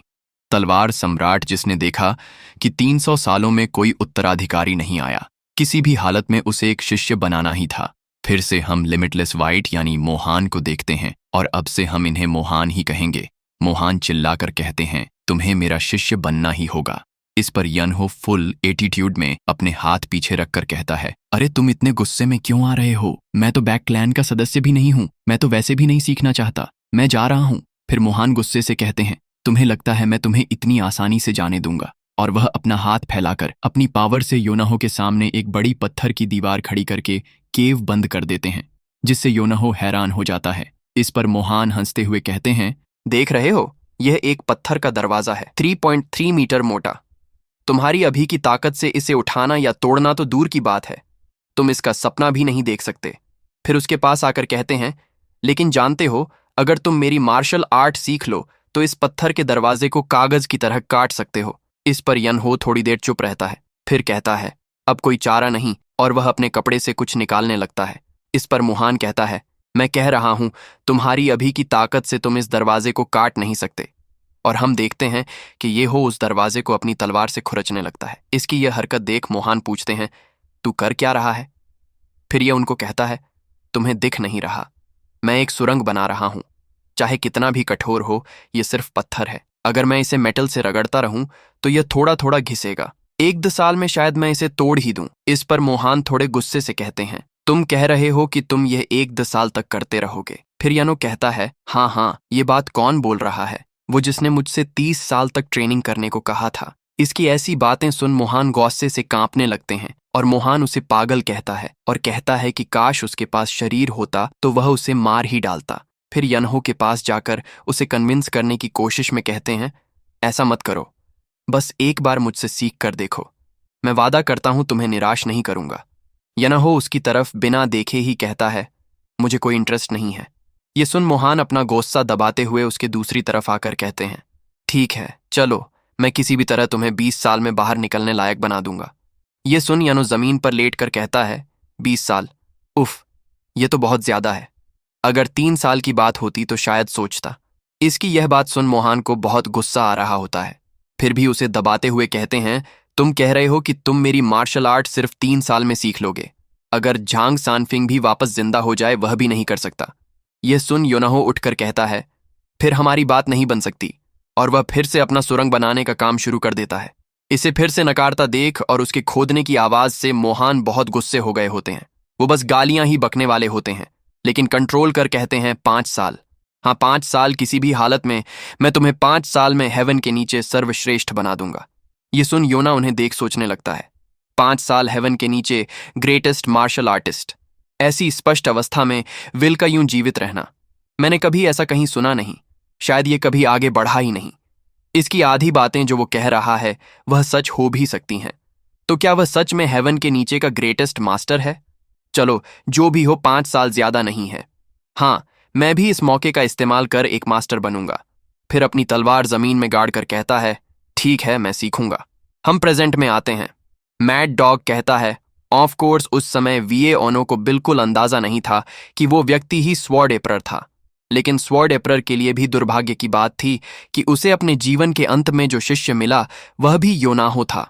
Speaker 1: तलवार सम्राट जिसने देखा कि 300 सालों में कोई उत्तराधिकारी नहीं आया, किसी भी हालत में उसे एक शिष्य बनाना ही था। फिर से हम लिमिटलेस वाइट यानी मोहान को देखते हैं, और अब से हम इन्हें मोहान ही कहेंगे। मोहान चिल्लाकर कहते हैं, तुम्हें मेरा शिष्य बनना ही होगा। इस पर यनहो फुल एटीट्यूड में अपने हाथ पीछे रखकर कहता है, अरे तुम इतने गुस्से में क्यों आ रहे हो? मैं तो बैक क्लैन का सदस्य भी नहीं हूं। मैं तो वैसे भी नहीं सीखना चाहता। मैं जा रहा हूं। फिर मोहान गुस्से से कहते हैं, तुम्हें लगता है मैं तुम्हें इतनी आसानी से जाने दूंगा? और वह अपना हाथ फैलाकर अपनी पावर से योनाहो के सामने एक बड़ी पत्थर की दीवार खड़ी करके केव बंद कर देते हैं, जिससे योनाहो हैरान हो जाता है। इस पर मोहान हंसते हुए कहते हैं, देख रहे हो, यह एक पत्थर का दरवाजा है, 3.3 मीटर मोटा। तुम्हारी अभी की ताकत से इसे उठाना या तोड़ना तो दूर की बात है, तुम इसका सपना भी नहीं देख सकते। फिर उसके पास आकर कहते हैं, लेकिन जानते हो, अगर तुम मेरी मार्शल आर्ट सीख लो तो इस पत्थर के दरवाजे को कागज की तरह काट सकते हो। इस पर यनहो थोड़ी देर चुप रहता है, फिर कहता है, अब कोई चारा नहीं, और वह अपने कपड़े से कुछ निकालने लगता है। इस पर मोहान कहता है, मैं कह रहा हूं, तुम्हारी अभी की ताकत से तुम इस दरवाजे को काट नहीं सकते। और हम देखते हैं कि ये हो उस दरवाजे को अपनी तलवार से खुरचने लगता है। इसकी यह हरकत देख मोहान पूछते हैं, तू कर क्या रहा है? फिर यह उनको कहता है, तुम्हें दिख नहीं रहा, मैं एक सुरंग बना रहा हूं। चाहे कितना भी कठोर हो, यह सिर्फ पत्थर है। अगर मैं इसे मेटल से रगड़ता रहूं तो यह थोड़ा थोड़ा घिसेगा। 1-2 साल में शायद मैं इसे तोड़ ही दूं। इस पर मोहान थोड़े गुस्से से कहते हैं, तुम कह रहे हो कि तुम यह 1-2 साल तक करते रहोगे? फिर यनो कहता है, हाँ, ये बात कौन बोल रहा है? वो जिसने मुझसे 30 साल तक ट्रेनिंग करने को कहा था। इसकी ऐसी बातें सुन मोहान गुस्से से कांपने लगते हैं, और मोहान उसे पागल कहता है और कहता है कि काश उसके पास शरीर होता तो वह उसे मार ही डालता। फिर यनहो के पास जाकर उसे कन्विंस करने की कोशिश में कहते हैं, ऐसा मत करो, बस एक बार मुझसे सीख कर देखो, मैं वादा करता हूं तुम्हें निराश नहीं करूंगा। यनहो उसकी तरफ बिना देखे ही कहता है, मुझे कोई इंटरेस्ट नहीं है। ये सुन मोहान अपना गुस्सा दबाते हुए उसके दूसरी तरफ आकर कहते हैं, ठीक है चलो, मैं किसी भी तरह तुम्हें 20 साल में बाहर निकलने लायक बना दूंगा। ये सुन यनो जमीन पर लेट कर कहता है, 20 साल, उफ, ये तो बहुत ज्यादा है। अगर 3 साल की बात होती तो शायद सोचता। इसकी यह बात सुन मोहान को बहुत गुस्सा आ रहा होता है, फिर भी उसे दबाते हुए कहते हैं, तुम कह रहे हो कि तुम मेरी मार्शल आर्ट सिर्फ 3 साल में सीख लोगे? अगर झांग सानफिंग भी वापस जिंदा हो जाए वह भी नहीं कर सकता। यह सुन योनाहो उठकर कहता है, फिर हमारी बात नहीं बन सकती, और वह फिर से अपना सुरंग बनाने का काम शुरू कर देता है। इसे फिर से नकारता देख और उसके खोदने की आवाज से मोहान बहुत गुस्से हो गए होते हैं। वो बस गालियां ही बकने वाले होते हैं, लेकिन कंट्रोल कर कहते हैं, 5 साल, हाँ 5 साल, किसी भी हालत में मैं तुम्हें 5 साल में हेवन के नीचे सर्वश्रेष्ठ बना दूंगा। ये सुन योना उन्हें देख सोचने लगता है, 5 साल हेवन के नीचे ग्रेटेस्ट मार्शल आर्टिस्ट, ऐसी स्पष्ट अवस्था में विल का यूं जीवित रहना, मैंने कभी ऐसा कहीं सुना नहीं। शायद ये कभी आगे बढ़ा ही नहीं। इसकी आधी बातें जो वो कह रहा है वह सच हो भी सकती हैं। तो क्या वह सच में हेवन के नीचे का ग्रेटेस्ट मास्टर है? चलो जो भी हो, 5 साल ज्यादा नहीं है। हाँ, मैं भी इस मौके का इस्तेमाल कर एक मास्टर बनूंगा। फिर अपनी तलवार जमीन में गाड़ कर कहता है, ठीक है, मैं सीखूंगा। हम प्रेजेंट में आते हैं। मैड डॉग कहता है, ऑफ कोर्स उस समय वीए ओनो को बिल्कुल अंदाजा नहीं था कि वो व्यक्ति ही स्वॉर्ड एपरर था। लेकिन स्वॉर्ड एपरर के लिए भी दुर्भाग्य की बात थी कि उसे अपने जीवन के अंत में जो शिष्य मिला वह भी योनाहो था।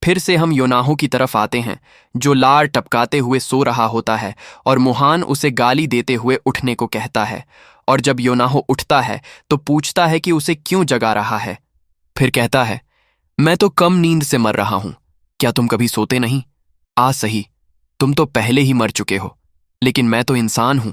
Speaker 1: फिर से हम योनाहो की तरफ आते हैं, जो लार टपकाते हुए सो रहा होता है और मुहान उसे गाली देते हुए उठने को कहता है। और जब योनाहो उठता है तो पूछता है कि उसे क्यों जगा रहा है। फिर कहता है, मैं तो कम नींद से मर रहा हूं। क्या तुम कभी सोते नहीं? सही, तुम तो पहले ही मर चुके हो, लेकिन मैं तो इंसान हूं,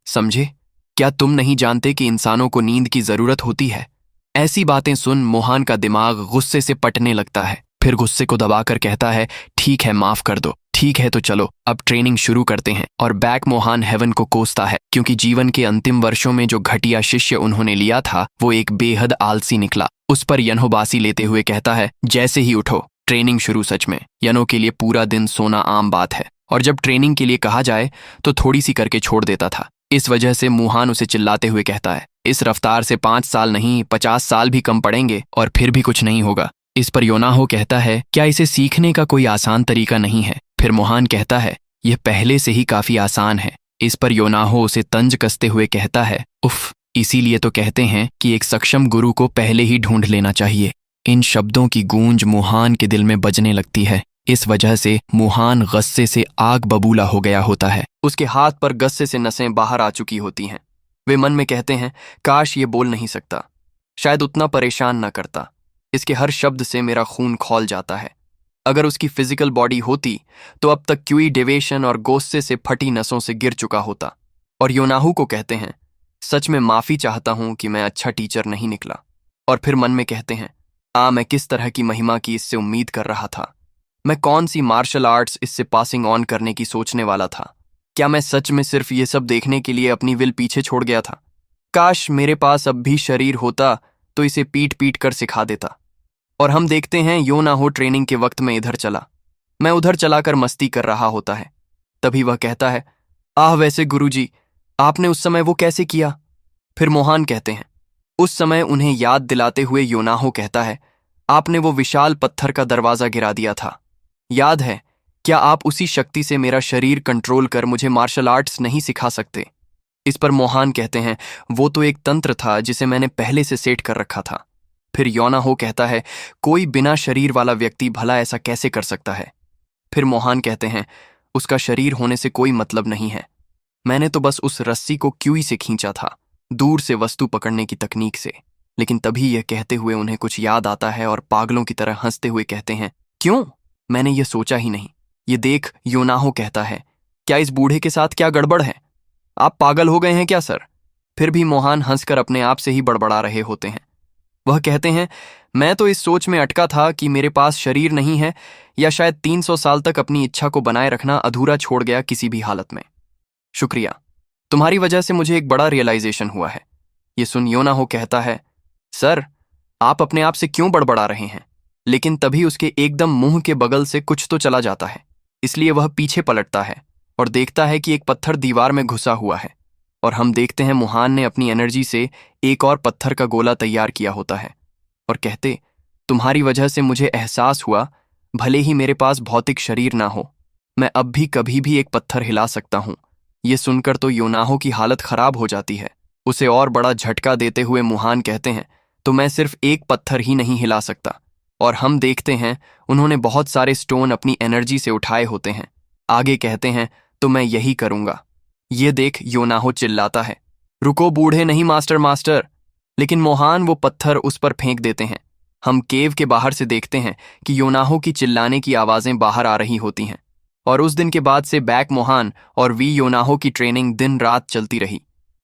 Speaker 1: समझे? क्या तुम नहीं जानते कि इंसानों को नींद की जरूरत होती है? ऐसी बातें सुन मोहान का दिमाग गुस्से से पटने लगता है। फिर गुस्से को दबाकर कहता है, ठीक है, माफ कर दो। ठीक है तो चलो अब ट्रेनिंग शुरू करते हैं। और बैक मोहान हेवन को कोसता है, क्योंकि जीवन के अंतिम वर्षों में जो घटिया शिष्य उन्होंने लिया था वो एक बेहद आलसी निकला। उस पर यनोबासी लेते हुए कहता है, जैसे ही उठो, ट्रेनिंग शुरू। सच में यनो के लिए पूरा दिन सोना आम बात है, और जब ट्रेनिंग के लिए कहा जाए तो थोड़ी सी करके छोड़ देता था। इस वजह से मुहान उसे चिल्लाते हुए कहता है, इस रफ्तार से 5 साल नहीं 50 साल भी कम पड़ेंगे और फिर भी कुछ नहीं होगा। इस पर योनाहो कहता है, क्या इसे सीखने का कोई आसान तरीका नहीं है? फिर मुहान कहता है, यह पहले से ही काफी आसान है। इस पर योनाहो उसे तंज कसते हुए कहता है, उफ, इसीलिए तो कहते हैं कि एक सक्षम गुरु को पहले ही ढूंढ लेना चाहिए। इन शब्दों की गूंज मुहान के दिल में बजने लगती है। इस वजह से मुहान गुस्से से आग बबूला हो गया होता है। उसके हाथ पर गुस्से से नसें बाहर आ चुकी होती हैं। वे मन में कहते हैं, काश ये बोल नहीं सकता, शायद उतना परेशान न करता। इसके हर शब्द से मेरा खून खौल जाता है। अगर उसकी फिजिकल बॉडी होती तो अब तक क्यूई डेवेशन और गुस्से से फटी नसों से गिर चुका होता। और योनाहू को कहते हैं, सच में माफी चाहता हूं कि मैं अच्छा टीचर नहीं निकला। और फिर मन में कहते हैं, मैं किस तरह की महिमा की इससे उम्मीद कर रहा था। मैं कौन सी मार्शल आर्ट्स इससे पासिंग ऑन करने की सोचने वाला था। क्या मैं सच में सिर्फ ये सब देखने के लिए अपनी विल पीछे छोड़ गया था? काश मेरे पास अब भी शरीर होता तो इसे पीट पीट कर सिखा देता। और हम देखते हैं योनाहो ट्रेनिंग के वक्त में इधर चला, मैं उधर चलाकर मस्ती कर रहा होता है। तभी वह कहता है, वैसे गुरुजी, आपने उस समय वो कैसे किया? फिर मोहान कहते हैं, उस समय उन्हें याद दिलाते हुए योनाहो कहता है, आपने वो विशाल पत्थर का दरवाजा गिरा दिया था, याद है? क्या आप उसी शक्ति से मेरा शरीर कंट्रोल कर मुझे मार्शल आर्ट्स नहीं सिखा सकते? इस पर मोहान कहते हैं, वो तो एक तंत्र था जिसे मैंने पहले से सेट कर रखा था। फिर योनाहो कहता है, कोई बिना शरीर वाला व्यक्ति भला ऐसा कैसे कर सकता है? फिर मोहान कहते हैं, उसका शरीर होने से कोई मतलब नहीं है। मैंने तो बस उस रस्सी को क्यूई से खींचा था, दूर से वस्तु पकड़ने की तकनीक से। लेकिन तभी यह कहते हुए उन्हें कुछ याद आता है और पागलों की तरह हंसते हुए कहते हैं, क्यों? मैंने ये सोचा ही नहीं। ये देख, योनाहो कहता है, क्या इस बूढ़े के साथ क्या गड़बड़ है? आप पागल हो गए हैं क्या सर? फिर भी मोहान हंसकर अपने आप से ही बड़बड़ा रहे होते हैं। वह कहते हैं, मैं तो इस सोच में अटका था कि मेरे पास शरीर नहीं है, या शायद 300 साल तक अपनी इच्छा को बनाए रखना अधूरा छोड़ गया किसी भी हालत में। शुक्रिया, तुम्हारी वजह से मुझे एक बड़ा रियलाइजेशन हुआ है। ये सुन योनाहो कहता है, सर, आप अपने आप से क्यों बड़बड़ा रहे हैं? लेकिन तभी उसके एकदम मुंह के बगल से कुछ तो चला जाता है, इसलिए वह पीछे पलटता है और देखता है कि एक पत्थर दीवार में घुसा हुआ है। और हम देखते हैं मुहान ने अपनी एनर्जी से एक और पत्थर का गोला तैयार किया होता है और कहते, तुम्हारी वजह से मुझे एहसास हुआ, भले ही मेरे पास भौतिक शरीर ना हो, मैं अब भी कभी भी एक पत्थर हिला सकता हूं। ये सुनकर तो योनाहो की हालत खराब हो जाती है। उसे और बड़ा झटका देते हुए मुहान कहते हैं, तो मैं सिर्फ एक पत्थर ही नहीं हिला सकता। और हम देखते हैं उन्होंने बहुत सारे स्टोन अपनी एनर्जी से उठाए होते हैं। आगे कहते हैं, तो मैं यही करूंगा। ये देख योनाहो चिल्लाता है, रुको बूढ़े, नहीं मास्टर मास्टर। लेकिन मोहान वो पत्थर उस पर फेंक देते हैं। हम केव के बाहर से देखते हैं कि योनाहो की चिल्लाने की आवाजें बाहर आ रही होती हैं। और उस दिन के बाद से बैक मोहान और वी योनाहो की ट्रेनिंग दिन रात चलती रही।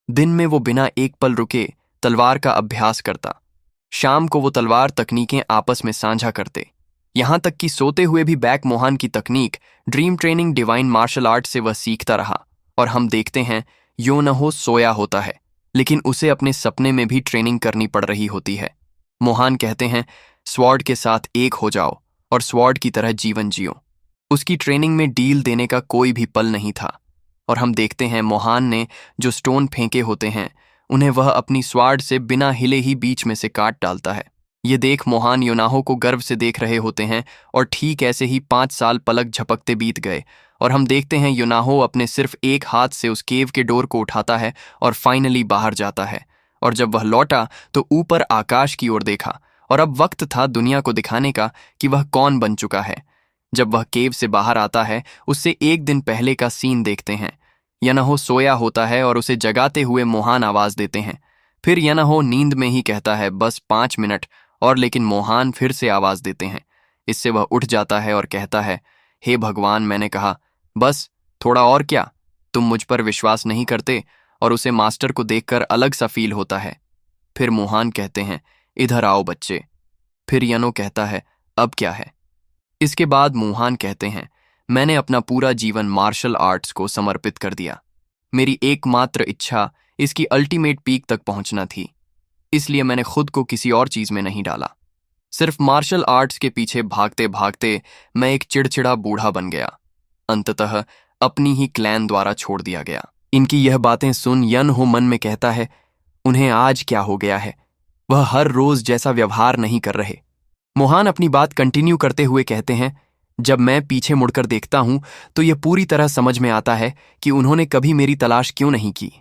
Speaker 1: दिन में वो बिना एक पल रुके तलवार का अभ्यास करता, शाम को वो तलवार तकनीकें आपस में साझा करते। यहां तक कि सोते हुए भी बैक मोहान की तकनीक dream training divine martial art से वह सीखता रहा। और हम देखते हैं योनाहो सोया होता है, लेकिन उसे अपने सपने में भी ट्रेनिंग करनी पड़ रही होती है। मोहान कहते हैं, स्वॉर्ड के साथ एक हो जाओ और स्वॉर्ड की तरह जीवन जियो। उसकी ट्रेनिंग में डील देने का कोई भी पल नहीं था। और हम देखते हैं मोहान ने जो स्टोन फेंके होते हैं उन्हें वह अपनी स्वार्ड से बिना हिले ही बीच में से काट डालता है। ये देख मोहान योनाहो को गर्व से देख रहे होते हैं और ठीक ऐसे ही 5 साल पलक झपकते बीत गए और हम देखते हैं योनाहो अपने सिर्फ एक हाथ से उस केव के डोर को उठाता है और फाइनली बाहर जाता है। और जब वह लौटा तो ऊपर आकाश की ओर देखा और अब वक्त था दुनिया को दिखाने का कि वह कौन बन चुका है। जब वह केव से बाहर आता है उससे एक दिन पहले का सीन देखते हैं। योनाहो सोया होता है और उसे जगाते हुए मोहान आवाज देते हैं। फिर योनाहो नींद में ही कहता है बस 5 मिनट और, लेकिन मोहान फिर से आवाज देते हैं। इससे वह उठ जाता है और कहता है, हे भगवान, मैंने कहा बस थोड़ा और, क्या तुम मुझ पर विश्वास नहीं करते? और उसे मास्टर को देखकर अलग सा फील होता है। फिर मोहान कहते हैं, इधर आओ बच्चे। फिर यनो कहता है, अब क्या है? इसके बाद मोहान कहते हैं, मैंने अपना पूरा जीवन मार्शल आर्ट्स को समर्पित कर दिया। मेरी एकमात्र इच्छा इसकी अल्टीमेट पीक तक पहुंचना थी, इसलिए मैंने खुद को किसी और चीज में नहीं डाला। सिर्फ मार्शल आर्ट्स के पीछे भागते भागते मैं एक चिड़चिड़ा बूढ़ा बन गया। अंततः अपनी ही क्लैन द्वारा छोड़ दिया गया। इनकी यह बातें सुन यनहो मन में कहता है, उन्हें आज क्या हो गया है? वह हर रोज जैसा व्यवहार नहीं कर रहे। मोहान अपनी बात कंटिन्यू करते हुए कहते हैं, जब मैं पीछे मुड़कर देखता हूं तो यह पूरी तरह समझ में आता है कि उन्होंने कभी मेरी तलाश क्यों नहीं की।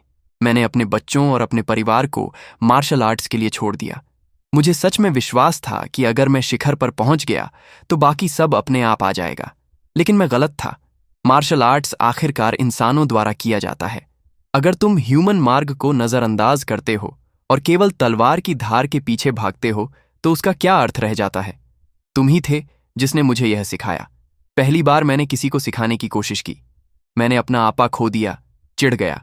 Speaker 1: मैंने अपने बच्चों और अपने परिवार को मार्शल आर्ट्स के लिए छोड़ दिया। मुझे सच में विश्वास था कि अगर मैं शिखर पर पहुंच गया तो बाकी सब अपने आप आ जाएगा, लेकिन मैं गलत था। मार्शल आर्ट्स आखिरकार इंसानों द्वारा किया जाता है। अगर तुम ह्यूमन मार्ग को नजरअंदाज करते हो और केवल तलवार की धार के पीछे भागते हो तो उसका क्या अर्थ रह जाता है? तुम ही थे जिसने मुझे यह सिखाया। पहली बार मैंने किसी को सिखाने की कोशिश की, मैंने अपना आपा खो दिया, चिढ़ गया,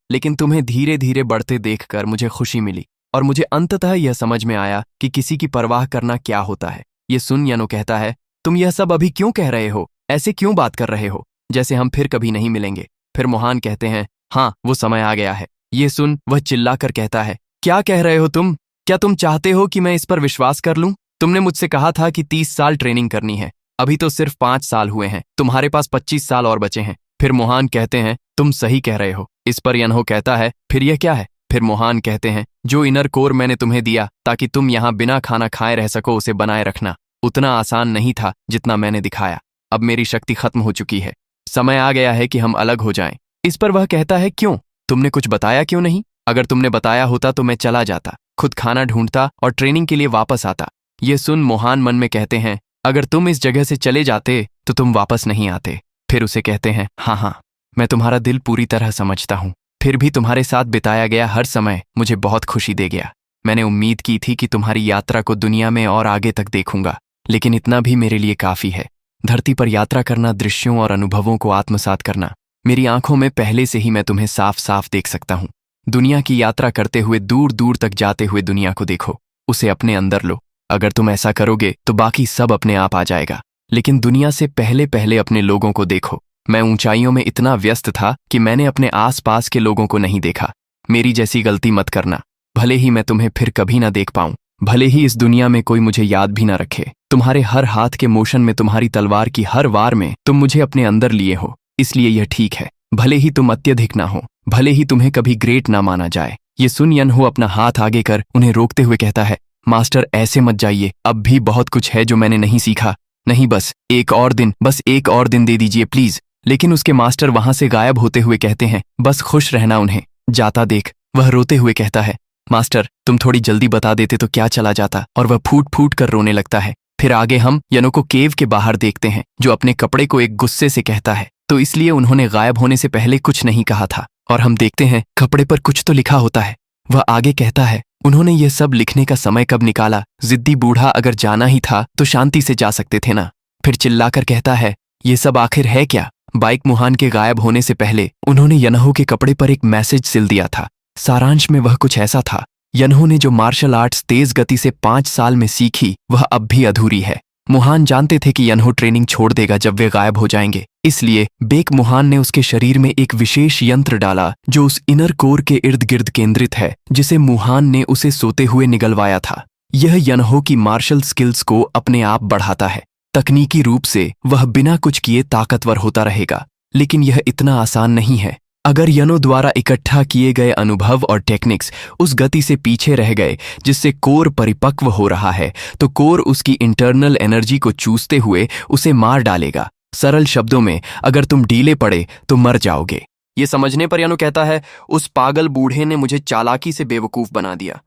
Speaker 1: लेकिन तुम्हें धीरे धीरे बढ़ते देखकर मुझे खुशी मिली और मुझे अंततः यह समझ में आया कि किसी की परवाह करना क्या होता है। ये सुन यनो कहता है, तुम यह सब अभी क्यों कह रहे हो? ऐसे क्यों बात कर रहे हो जैसे हम फिर कभी नहीं मिलेंगे? फिर मोहान कहते हैं, हाँ, वो समय आ गया है। ये सुन वह चिल्लाकर कहता है, क्या कह रहे हो तुम? क्या तुम चाहते हो कि मैं इस पर विश्वास कर लूं? तुमने मुझसे कहा था कि 30 साल ट्रेनिंग करनी है, अभी तो सिर्फ 5 साल हुए हैं, तुम्हारे पास 25 साल और बचे हैं। फिर मोहान कहते हैं, तुम सही कह रहे हो। इस पर यनहो कहता है, फिर यह क्या है? फिर मोहान कहते हैं, जो इनर कोर मैंने तुम्हें दिया ताकि तुम यहाँ बिना खाना खाए रह सको, उसे बनाए रखना उतना आसान नहीं था जितना मैंने दिखाया। अब मेरी शक्ति खत्म हो चुकी है, समय आ गया है कि हम अलग हो जाएं। इस पर वह कहता है, क्यों? तुमने कुछ बताया क्यों नहीं? अगर तुमने बताया होता तो मैं चला जाता, खुद खाना ढूंढता और ट्रेनिंग के लिए वापस आता। ये सुन मोहान मन में कहते हैं, अगर तुम इस जगह से चले जाते तो तुम वापस नहीं आते। फिर उसे कहते हैं, हाँ, मैं तुम्हारा दिल पूरी तरह समझता हूँ, फिर भी तुम्हारे साथ बिताया गया हर समय मुझे बहुत खुशी दे गया। मैंने उम्मीद की थी कि तुम्हारी यात्रा को दुनिया में और आगे तक देखूंगा, लेकिन इतना भी मेरे लिए काफी है। धरती पर यात्रा करना, दृश्यों और अनुभवों को आत्मसात करना, मेरी आंखों में पहले से ही मैं तुम्हें साफ साफ देख सकता हूँ। दुनिया की यात्रा करते हुए दूर दूर तक जाते हुए दुनिया को देखो, उसे अपने अंदर लो। अगर तुम ऐसा करोगे तो बाकी सब अपने आप आ जाएगा, लेकिन दुनिया से पहले पहले अपने लोगों को देखो। मैं ऊंचाइयों में इतना व्यस्त था कि मैंने अपने आसपास के लोगों को नहीं देखा। मेरी जैसी गलती मत करना। भले ही मैं तुम्हें फिर कभी ना देख पाऊं, भले ही इस दुनिया में कोई मुझे याद भी ना रखे, तुम्हारे हर हाथ के मोशन में, तुम्हारी तलवार की हर वार में तुम मुझे अपने अंदर लिए हो, इसलिए यह ठीक है। भले ही तुम अत्यधिक ना हो, भले ही तुम्हें कभी ग्रेट ना माना जाए। ये सुन यनहो अपना हाथ आगे कर उन्हें रोकते हुए कहता है, मास्टर ऐसे मत जाइए, अब भी बहुत कुछ है जो मैंने नहीं सीखा। नहीं, बस एक और दिन दे दीजिए प्लीज। लेकिन उसके मास्टर वहां से गायब होते हुए कहते हैं, बस खुश रहना उन्हें जाता देख। वह रोते हुए कहता है, मास्टर तुम थोड़ी जल्दी बता देते तो क्या चला जाता। और वह फूट फूट कर रोने लगता है। फिर आगे हम यनो को केव के बाहर देखते हैं, जो अपने कपड़े को एक गुस्से से कहता है, तो इसलिए उन्होंने गायब होने से पहले कुछ नहीं कहा था। और हम देखते हैं कपड़े पर कुछ तो लिखा होता है। वह आगे कहता है, उन्होंने ये सब लिखने का समय कब निकाला? जिद्दी बूढ़ा, अगर जाना ही था तो शांति से जा सकते थे ना। फिर चिल्लाकर कहता है, ये सब आखिर है क्या? बाइक मोहान के गायब होने से पहले उन्होंने यनहो के कपड़े पर एक मैसेज सिल दिया था। सारांश में वह कुछ ऐसा था, यनहो ने जो मार्शल आर्ट्स तेज गति से 5 साल में सीखी वह अब भी अधूरी है। मोहान जानते थे कि यनहो ट्रेनिंग छोड़ देगा जब वे गायब हो जाएंगे, इसलिए बेक मोहान ने उसके शरीर में एक विशेष यंत्र डाला जो उस इनर कोर के इर्द गिर्द केंद्रित है, जिसे मोहान ने उसे सोते हुए निगलवाया था। यह यनहो की मार्शल स्किल्स को अपने आप बढ़ाता है। तकनीकी रूप से वह बिना कुछ किए ताकतवर होता रहेगा, लेकिन यह इतना आसान नहीं है। अगर यनो द्वारा इकट्ठा किए गए अनुभव और टेक्निक्स उस गति से पीछे रह गए जिससे कोर परिपक्व हो रहा है, तो कोर उसकी इंटरनल एनर्जी को चूसते हुए उसे मार डालेगा। सरल शब्दों में, अगर तुम ढीले पड़े तो मर जाओगे। ये समझने पर यनो कहता है, उस पागल बूढ़े ने मुझे चालाकी से बेवकूफ बना दिया।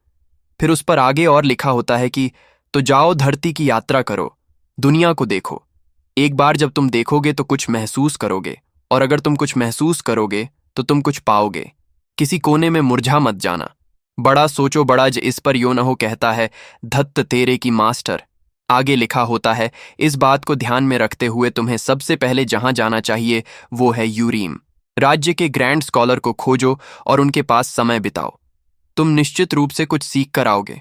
Speaker 1: फिर उस पर आगे और लिखा होता है कि तो जाओ, धरती की यात्रा करो, दुनिया को देखो। एक बार जब तुम देखोगे तो कुछ महसूस करोगे, और अगर तुम कुछ महसूस करोगे तो तुम कुछ पाओगे। किसी कोने में मुरझा मत जाना। बड़ा सोचो बड़ाज। इस पर योनहो कहता है, धत्त तेरे की मास्टर। आगे लिखा होता है, इस बात को ध्यान में रखते हुए तुम्हें सबसे पहले जहां जाना चाहिए वो है यूरीम। राज्य के ग्रैंड स्कॉलर को खोजो और उनके पास समय बिताओ। तुम निश्चित रूप से कुछ सीख कर आओगे।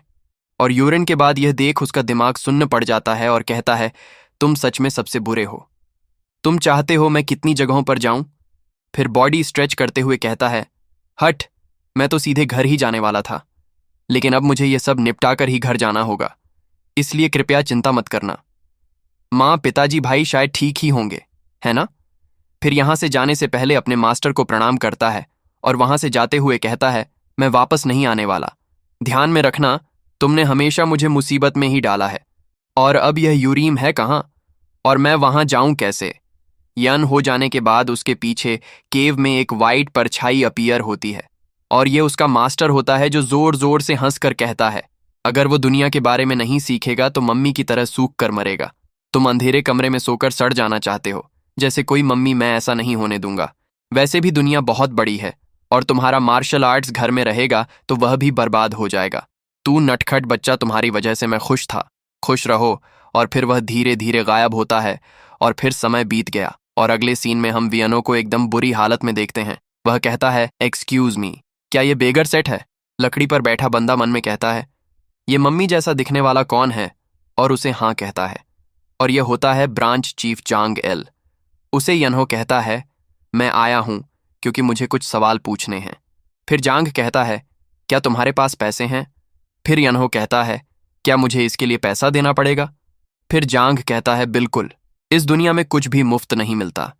Speaker 1: और यूरिन के बाद यह देख उसका दिमाग सुन्न पड़ जाता है और कहता है, तुम सच में सबसे बुरे हो। तुम चाहते हो मैं कितनी जगहों पर जाऊं? फिर बॉडी स्ट्रेच करते हुए कहता है, हट, मैं तो सीधे घर ही जाने वाला था, लेकिन अब मुझे यह सब निपटाकर ही घर जाना होगा, इसलिए कृपया चिंता मत करना। माँ, पिताजी, भाई शायद ठीक ही होंगे, है ना? फिर यहां से जाने से पहले अपने मास्टर को प्रणाम करता है और वहां से जाते हुए कहता है, मैं वापस नहीं आने वाला। ध्यान में रखना, तुमने हमेशा मुझे मुसीबत में ही डाला है। और अब यह यूरीम है कहाँ, और मैं वहां जाऊं कैसे? यन हो जाने के बाद उसके पीछे केव में एक वाइट परछाई अपीयर होती है, और ये उसका मास्टर होता है, जो जोर जोर से हंसकर कहता है, अगर वो दुनिया के बारे में नहीं सीखेगा तो मम्मी की तरह सूख कर मरेगा। तुम अंधेरे कमरे में सोकर सड़ जाना चाहते हो जैसे कोई मम्मी, मैं ऐसा नहीं होने दूंगा। वैसे भी दुनिया बहुत बड़ी है, और तुम्हारा मार्शल आर्ट्स घर में रहेगा तो वह भी बर्बाद हो जाएगा। तू नटखट बच्चा, तुम्हारी वजह से मैं खुश था, खुश रहो। और फिर वह धीरे धीरे गायब होता है, और फिर समय बीत गया, और अगले सीन में हम वियनो को एकदम बुरी हालत में देखते हैं। वह कहता है, एक्सक्यूज मी, क्या ये बेगर सेट है? लकड़ी पर बैठा बंदा मन में कहता है, ये मम्मी जैसा दिखने वाला कौन है? और उसे हाँ कहता है, और यह होता है ब्रांच चीफ जांग एल। उसे यन्हो कहता है, मैं आया हूं क्योंकि मुझे कुछ सवाल पूछने हैं। फिर जांग कहता है, क्या तुम्हारे पास पैसे हैं? फिर यन्हो कहता है, क्या मुझे इसके लिए पैसा देना पड़ेगा? फिर जांग कहता है, बिल्कुल, इस दुनिया में कुछ भी मुफ्त नहीं मिलता।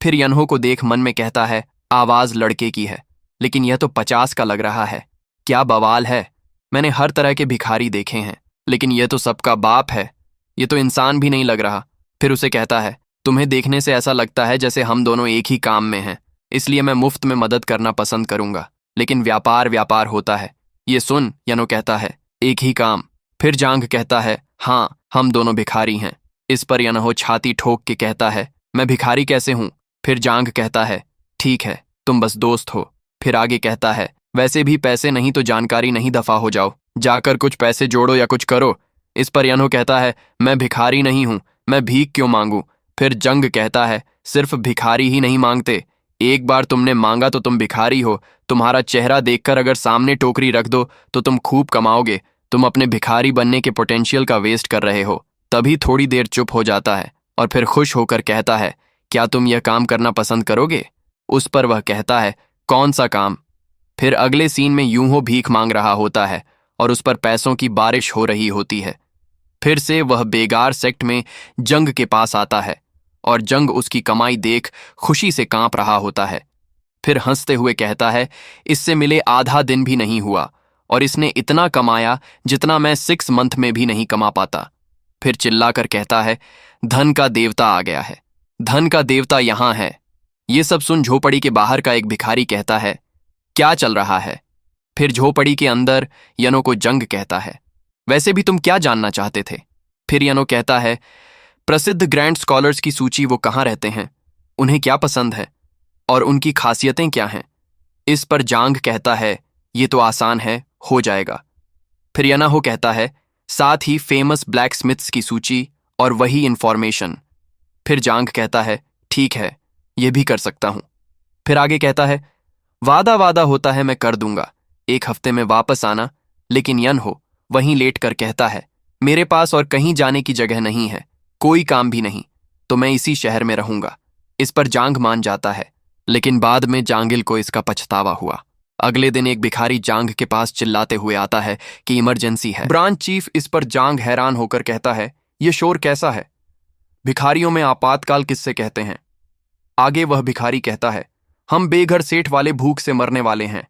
Speaker 1: फिर यन्हो को देख मन में कहता है, आवाज लड़के की है, लेकिन यह तो 50 का लग रहा है। क्या बवाल है, मैंने हर तरह के भिखारी देखे हैं, लेकिन यह तो सबका बाप है, ये तो इंसान भी नहीं लग रहा। फिर उसे कहता है, तुम्हें देखने से ऐसा लगता है जैसे हम दोनों एक ही काम में हैं, इसलिए मैं मुफ्त में मदद करना पसंद करूंगा, लेकिन व्यापार व्यापार होता है। ये सुन, यनो कहता है, एक ही काम। फिर जांग कहता है, हाँ, हम दोनों भिखारी हैं। इस पर यनो छाती ठोक के कहता है, मैं भिखारी कैसे हूं? फिर जांग कहता है, ठीक है, तुम बस दोस्त हो। फिर आगे कहता है, वैसे भी पैसे नहीं तो जानकारी नहीं, दफा हो जाओ, जाकर कुछ पैसे जोड़ो या कुछ करो। इस पर यनो कहता है, मैं भिखारी नहीं हूं, मैं भीख क्यों मांगू? फिर जंग कहता है, सिर्फ भिखारी ही नहीं मांगते, एक बार तुमने मांगा तो तुम भिखारी हो। तुम्हारा चेहरा देखकर अगर सामने टोकरी रख दो तो तुम खूब कमाओगे। तुम अपने भिखारी बनने के पोटेंशियल का वेस्ट कर रहे हो। तभी थोड़ी देर चुप हो जाता है और फिर खुश होकर कहता है, क्या तुम यह काम करना पसंद करोगे? उस पर वह कहता है, कौन सा काम? फिर अगले सीन में यूं हो भीख मांग रहा होता है और उस पर पैसों की बारिश हो रही होती है। फिर से वह बेगार सेक्ट में जंग के पास आता है और जंग उसकी कमाई देख खुशी से कांप रहा होता है। फिर हंसते हुए कहता है, इससे मिले आधा दिन भी नहीं हुआ और इसने इतना कमाया जितना मैं 6 मंथ में भी नहीं कमा पाता। फिर चिल्लाकर कहता है, धन का देवता आ गया है, धन का देवता यहां है। ये सब सुन झोपड़ी के बाहर का एक भिखारी कहता है, क्या चल रहा है? फिर झोपड़ी के अंदर यनो को जंग कहता है, वैसे भी तुम क्या जानना चाहते थे? फिर यनो कहता है, प्रसिद्ध ग्रैंड स्कॉलर्स की सूची, वो कहाँ रहते हैं, उन्हें क्या पसंद है और उनकी खासियतें क्या हैं? इस पर जांग कहता है, ये तो आसान है, हो जाएगा। फिर यनाहो कहता है, साथ ही फेमस ब्लैक स्मिथ्स की सूची और वही इंफॉर्मेशन। फिर जांग कहता है, ठीक है, ये भी कर सकता हूं। फिर आगे कहता है, वादा वादा होता है मैं कर दूंगा, 1 हफ्ते में वापस आना। लेकिन यनहो वहीं लेट कर कहता है, मेरे पास और कहीं जाने की जगह नहीं है, कोई काम भी नहीं, तो मैं इसी शहर में रहूंगा। इस पर जांग मान जाता है, लेकिन बाद में जांगिल को इसका पछतावा हुआ। अगले दिन एक भिखारी जांग के पास चिल्लाते हुए आता है कि इमरजेंसी है। ब्रांच चीफ इस पर जांग हैरान होकर कहता है, यह शोर कैसा है? भिखारियों में आपातकाल किससे कहते हैं? आगे वह भिखारी कहता है, हम बेघर सेठ वाले भूख से मरने वाले हैं।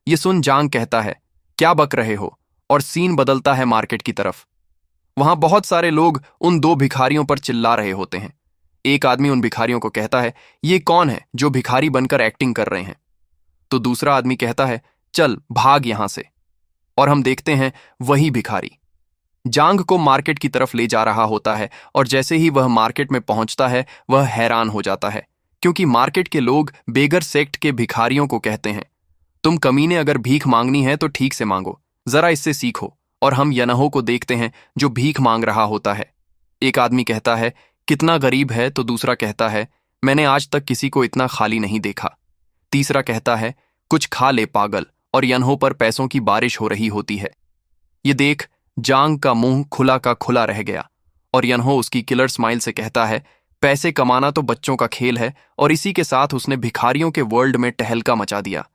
Speaker 1: ये सुन जांग कहता है, क्या बक रहे हो? और सीन बदलता है मार्केट की तरफ। वहां बहुत सारे लोग उन दो भिखारियों पर चिल्ला रहे होते हैं। एक आदमी उन भिखारियों को कहता है, ये कौन है जो भिखारी बनकर एक्टिंग कर रहे हैं? तो दूसरा आदमी कहता है, चल भाग यहां से। और हम देखते हैं वही भिखारी जांग को मार्केट की तरफ ले जा रहा होता है, और जैसे ही वह मार्केट में पहुंचता है वह हैरान हो जाता है, क्योंकि मार्केट के लोग बेगर सेक्ट के भिखारियों को कहते हैं, तुम कमीने अगर भीख मांगनी है तो ठीक से मांगो, जरा इससे सीखो। और हम यनहो को देखते हैं जो भीख मांग रहा होता है। एक आदमी कहता है, कितना गरीब है? तो दूसरा कहता है, मैंने आज तक किसी को इतना खाली नहीं देखा। तीसरा कहता है, कुछ खा ले पागल। और यनहो पर पैसों की बारिश हो रही होती है। ये देख जांग का मुंह खुला का खुला रह गया, और यनहो उसकी किलर स्माइल से कहता है, पैसे कमाना तो बच्चों का खेल है। और इसी के साथ उसने भिखारियों के वर्ल्ड में टहलका मचा दिया।